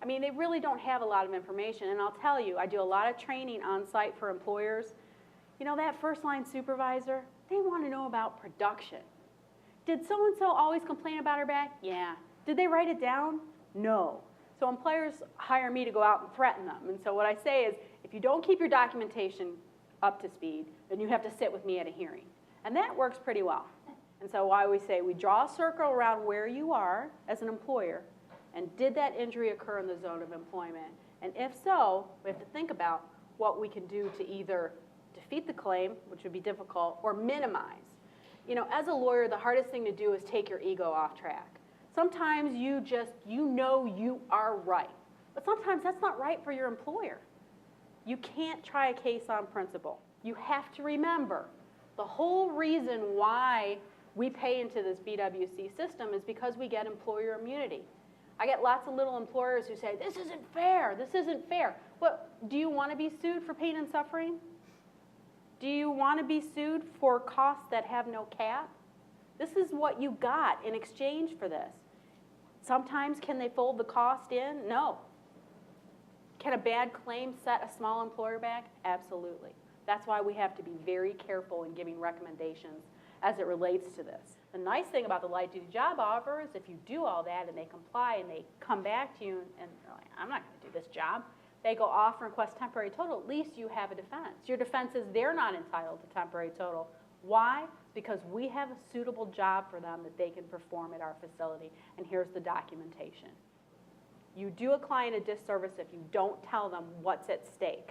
I mean, they really don't have a lot of information. And I'll tell you, I do a lot of training on site for employers. You know, that first line supervisor, they want to know about production. Did so-and-so always complain about her back? Yeah. Did they write it down? No. So employers hire me to go out and threaten them. And so what I say is, if you don't keep your documentation up to speed, then you have to sit with me at a hearing. And that works pretty well. And so why we say we draw a circle around where you are as an employer, and did that injury occur in the zone of employment? And if so, we have to think about what we can do to either defeat the claim, which would be difficult, or minimize. You know, as a lawyer, the hardest thing to do is take your ego off track. Sometimes you know you are right, but sometimes that's not right for your employer. You can't try a case on principle. You have to remember the whole reason why we pay into this BWC system is because we get employer immunity. I get lots of little employers who say, this isn't fair, this isn't fair. Well, do you want to be sued for pain and suffering? Do you want to be sued for costs that have no cap? This is what you got in exchange for this. Sometimes can they fold the cost in? No. Can a bad claim set a small employer back? Absolutely. That's why we have to be very careful in giving recommendations as it relates to this. The nice thing about the light duty job offer is if you do all that and they comply and they come back to you and they're like, I'm not going to do this job, they go off and request temporary total, at least you have a defense. Your defense is they're not entitled to temporary total. Why? Because we have a suitable job for them that they can perform at our facility, and here's the documentation. You do a client a disservice if you don't tell them what's at stake.